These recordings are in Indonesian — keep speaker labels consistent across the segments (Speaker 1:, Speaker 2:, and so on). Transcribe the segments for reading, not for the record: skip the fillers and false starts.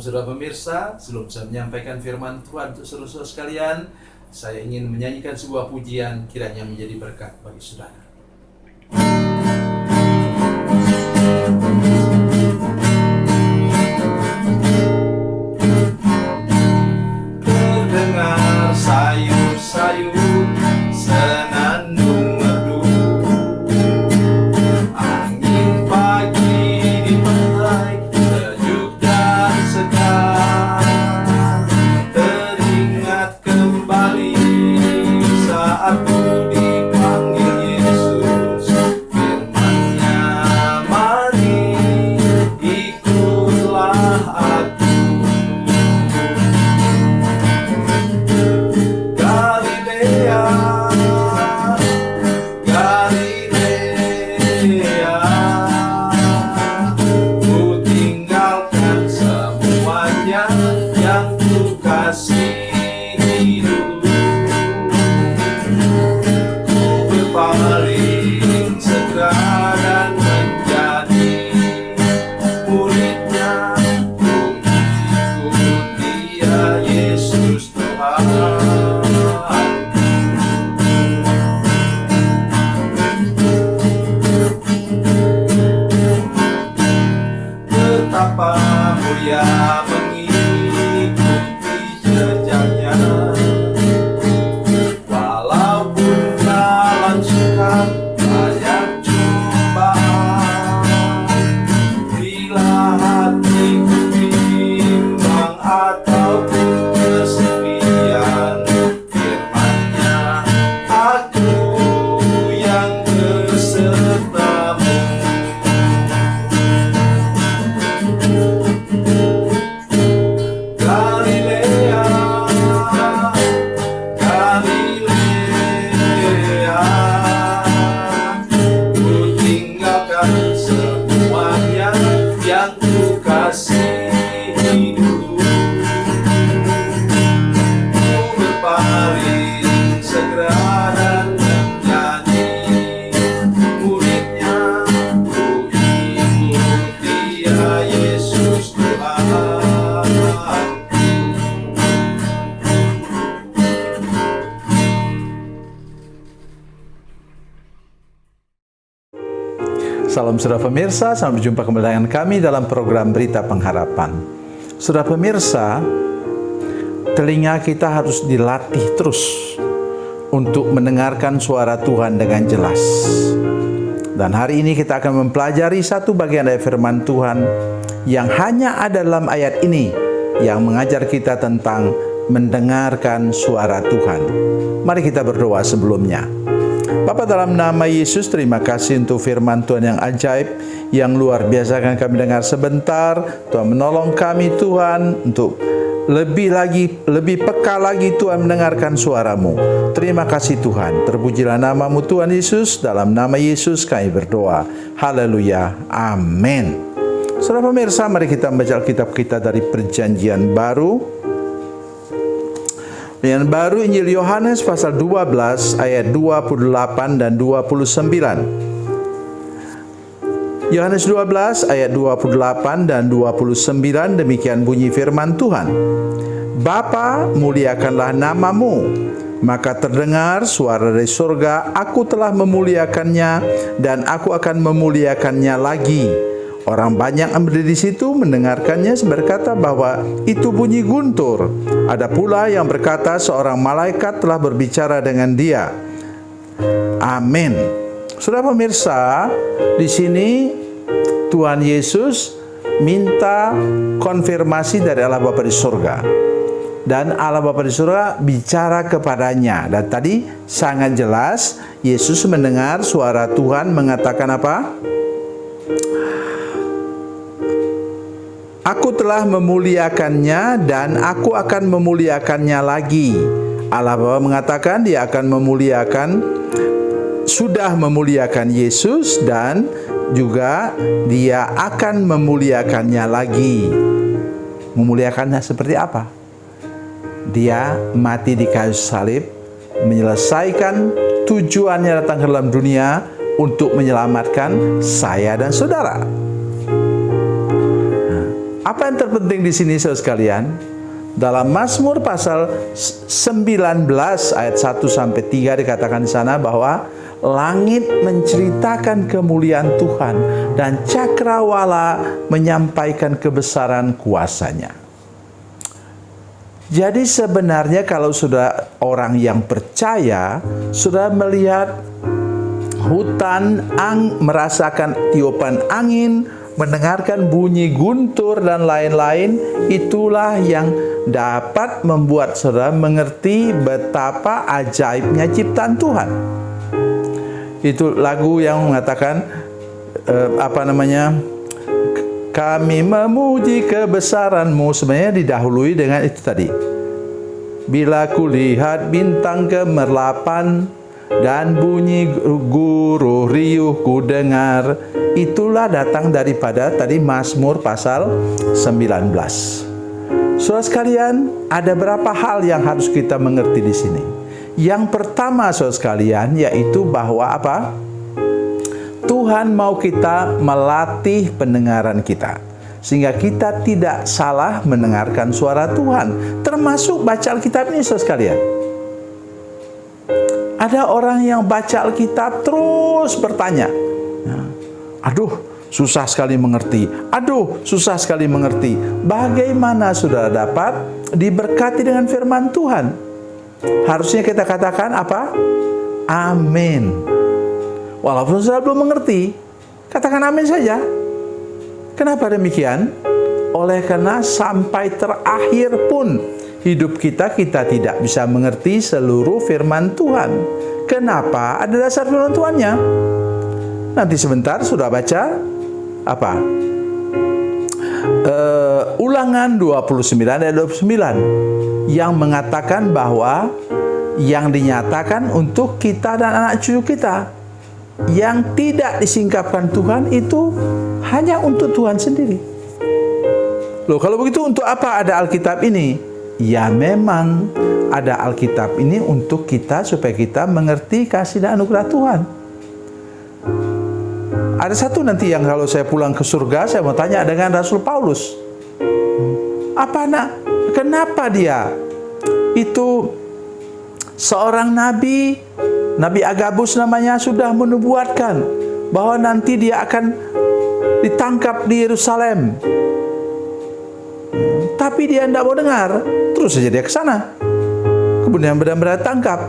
Speaker 1: Salam saudara pemirsa, sebelum saya menyampaikan firman Tuhan untuk saudara sekalian, saya ingin menyanyikan sebuah pujian kiranya menjadi berkat bagi saudara. Terdengar sayup-sayup senandung merdu, angin pagi di pantai sejuk dan segar. Teringat kembali saat ku dipanggil Yesus, firman-Nya, mari ikutlah aku. Galilea, Galilea, ku tinggalkan semuanya yang ku kasihi dulu. Ku berpaling segera dan menjadi murid-Nya. Ku ikut Dia, Yesus Tuhan. Betapa mulia mengikuti jejaknya, walaupun dalam suka banyak cobaan. Bila hatiku bimbang ataupun kesepian, firman-Nya, aku yang besertamu. Galilea, Galilea, ku tinggalkan semuanya yang ku kasihi dulu. Ku berpaling segera dan menjadi murid-Nya. Ku ikut Dia, Yesus Tuhan. Salam saudara pemirsa, selamat berjumpa kembali dengan kami dalam program Berita Pengharapan. Saudara pemirsa, telinga kita harus dilatih terus untuk mendengarkan suara Tuhan dengan jelas. Dan hari ini kita akan mempelajari satu bagian dari firman Tuhan yang hanya ada dalam ayat ini, yang mengajar kita tentang mendengarkan suara Tuhan. Mari kita berdoa sebelumnya. Bapa, dalam nama Yesus, terima kasih untuk firman Tuhan yang ajaib, yang luar biasa akan kami dengar sebentar. Tuhan menolong kami Tuhan untuk lebih peka lagi Tuhan mendengarkan suara-Mu. Terima kasih Tuhan. Terpujilah nama-Mu Tuhan Yesus. Dalam nama Yesus kami berdoa. Haleluya. Amin. Saudara pemirsa, mari kita membaca Alkitab kita dari Perjanjian Baru. Yang baru Injil Yohanes pasal 12 ayat 28 dan 29. Yohanes 12 ayat 28 dan 29, demikian bunyi firman Tuhan. Bapa, muliakanlah nama-Mu. Maka terdengar suara dari surga, aku telah memuliakannya dan aku akan memuliakannya lagi. Orang banyak yang berdiri di situ mendengarkannya berkata bahwa itu bunyi guntur. Ada pula yang berkata seorang malaikat telah berbicara dengan dia. Amin. Saudara pemirsa, di sini Tuhan Yesus minta konfirmasi dari Allah Bapa di surga. Dan Allah Bapa di surga bicara kepadanya. Dan tadi sangat jelas Yesus mendengar suara Tuhan mengatakan apa? Aku telah memuliakannya dan aku akan memuliakannya lagi. Allah Bapa mengatakan dia akan sudah memuliakan Yesus dan juga dia akan memuliakannya lagi. Memuliakannya seperti apa? Dia mati di kayu salib, menyelesaikan tujuannya datang ke dalam dunia untuk menyelamatkan saya dan saudara. Apa yang terpenting di sini saudara sekalian? Dalam Mazmur pasal 19 ayat 1 sampai 3 dikatakan di sana bahwa langit menceritakan kemuliaan Tuhan dan cakrawala menyampaikan kebesaran kuasa-Nya. Jadi sebenarnya kalau sudah orang yang percaya sudah melihat hutan, merasakan tiupan angin, mendengarkan bunyi guntur dan lain-lain, itulah yang dapat membuat saudara mengerti betapa ajaibnya ciptaan Tuhan. Itu lagu yang mengatakan kami memuji kebesaran-Mu, sebenarnya didahului dengan itu tadi. Bila kulihat bintang gemerlapan dan bunyi guruh riuh ku dengar, itulah datang daripada tadi Mazmur pasal 19. Saudara sekalian, ada berapa hal yang harus kita mengerti di sini. Yang pertama saudara sekalian, yaitu bahwa apa? Tuhan mau kita melatih pendengaran kita, sehingga kita tidak salah mendengarkan suara Tuhan, termasuk baca Alkitab ini saudara sekalian. Ada orang yang baca Alkitab terus bertanya, aduh susah sekali mengerti, aduh susah sekali mengerti. Bagaimana saudara dapat diberkati dengan firman Tuhan? Harusnya kita katakan apa? Amin. Walaupun saudara belum mengerti, katakan amin saja. Kenapa demikian? Oleh karena sampai terakhir pun hidup kita tidak bisa mengerti seluruh firman Tuhan. Kenapa? Ada dasar firman Tuhannya. Nanti sebentar sudah baca apa? Ulangan 29 ayat 29 yang mengatakan bahwa yang dinyatakan untuk kita dan anak cucu kita, yang tidak disingkapkan Tuhan itu hanya untuk Tuhan sendiri. Loh, kalau begitu untuk apa ada Alkitab ini? Ya memang ada Alkitab ini untuk kita supaya kita mengerti kasih dan anugerah Tuhan. Ada satu nanti yang kalau saya pulang ke surga, saya mau tanya dengan Rasul Paulus. Kenapa dia itu seorang nabi, Nabi Agabus namanya, sudah menubuatkan bahwa nanti dia akan ditangkap di Yerusalem. Tapi dia tidak mau dengar, terus saja dia ke sana. Kemudian benar-benar tangkap.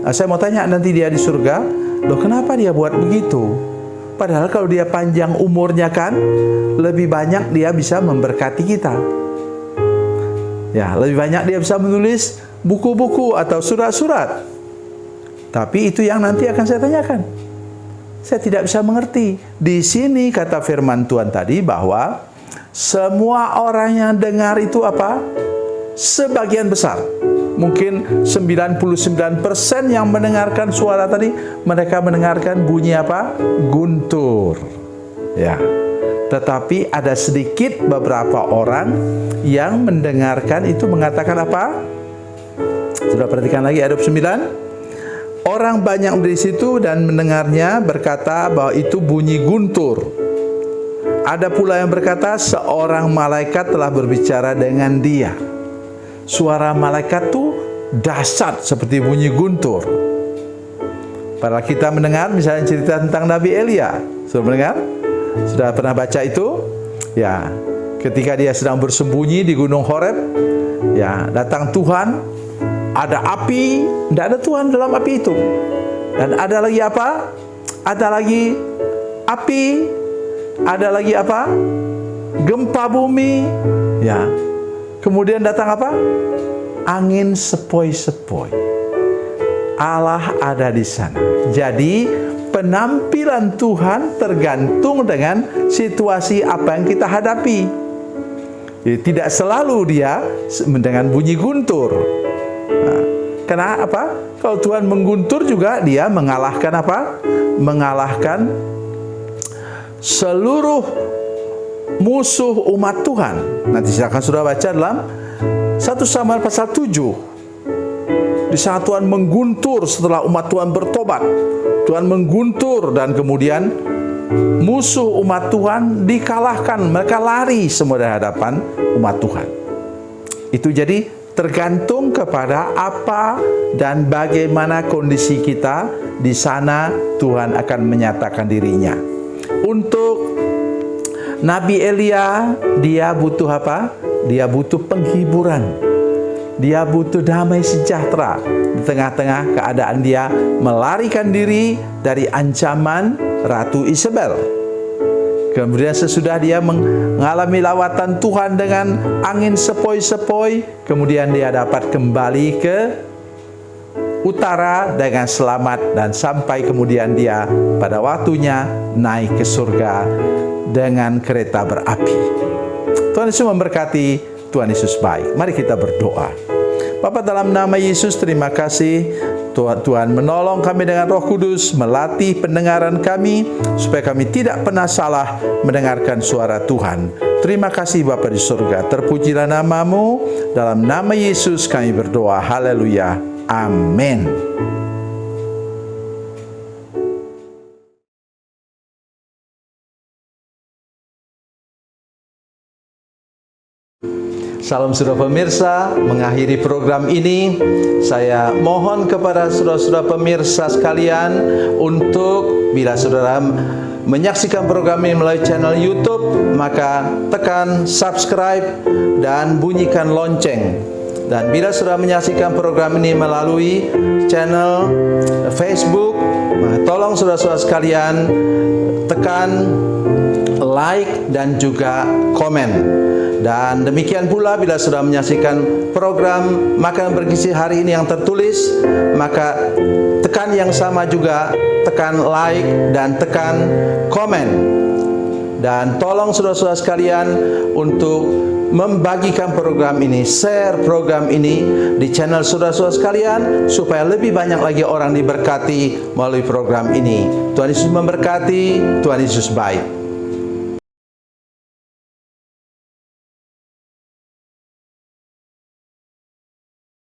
Speaker 1: Nah, saya mau tanya nanti dia di surga, loh kenapa dia buat begitu? Padahal kalau dia panjang umurnya kan, lebih banyak dia bisa memberkati kita. Ya, lebih banyak dia bisa menulis buku-buku atau surat-surat. Tapi itu yang nanti akan saya tanyakan. Saya tidak bisa mengerti. Di sini kata firman Tuhan tadi bahwa semua orang yang dengar itu apa? Sebagian besar. Mungkin 99% yang mendengarkan suara tadi, mereka mendengarkan bunyi apa? Guntur. Ya. Tetapi ada sedikit beberapa orang yang mendengarkan itu mengatakan apa? Sudah perhatikan lagi ayat 9. Orang banyak di situ dan mendengarnya berkata bahwa itu bunyi guntur. Ada pula yang berkata seorang malaikat telah berbicara dengan dia. Suara malaikat itu dahsyat seperti bunyi guntur. Padahal kita mendengar misalnya cerita tentang Nabi Elia. Sudah mendengar? Sudah pernah baca itu? Ya, ketika dia sedang bersembunyi di Gunung Horeb, ya, datang Tuhan, ada api, tidak ada Tuhan dalam api itu. Dan ada lagi apa? Ada lagi api, ada lagi apa? Gempa bumi, ya. Kemudian datang apa? Angin sepoi-sepoi. Allah ada di sana. Jadi penampilan Tuhan tergantung dengan situasi apa yang kita hadapi. Jadi tidak selalu dia dengan bunyi guntur. Nah, karena apa? Kalau Tuhan mengguntur juga dia mengalahkan apa? Mengalahkan seluruh musuh umat Tuhan. Nanti silakan sudah baca dalam 1 Samuel pasal 7. Di saat Tuhan mengguntur setelah umat Tuhan bertobat, Tuhan mengguntur dan kemudian musuh umat Tuhan dikalahkan. Mereka lari semua dari hadapan umat Tuhan. Itu jadi tergantung kepada apa dan bagaimana kondisi kita di sana, Tuhan akan menyatakan dirinya. Untuk Nabi Elia, dia butuh apa? Dia butuh penghiburan. Dia butuh damai sejahtera di tengah-tengah keadaan dia melarikan diri dari ancaman Ratu Isabel. Kemudian sesudah dia mengalami lawatan Tuhan dengan angin sepoi-sepoi, kemudian dia dapat kembali ke utara dengan selamat dan sampai kemudian dia pada waktunya naik ke surga dengan kereta berapi. Tuhan Yesus memberkati, Tuhan Yesus baik. Mari kita berdoa. Bapa, dalam nama Yesus, terima kasih Tuhan menolong kami dengan Roh Kudus, melatih pendengaran kami supaya kami tidak pernah salah mendengarkan suara Tuhan. Terima kasih Bapa di surga, terpujilah nama-Mu. Dalam nama Yesus kami berdoa. Haleluya. Amin. Salam saudara pemirsa, mengakhiri program ini saya mohon kepada saudara-saudara pemirsa sekalian untuk bila saudara menyaksikan program ini melalui channel YouTube, maka tekan subscribe dan bunyikan lonceng. Dan bila saudara menyaksikan program ini melalui channel Facebook, maka tolong saudara-saudara sekalian tekan like dan juga komen. Dan demikian pula bila sudah menyaksikan program Makanan Bergizi hari ini yang tertulis, maka tekan yang sama juga, tekan like dan tekan komen. Dan tolong saudara-saudara sekalian untuk membagikan program ini, share program ini di channel saudara-saudara sekalian supaya lebih banyak lagi orang diberkati melalui program ini. Tuhan Yesus memberkati, Tuhan Yesus baik.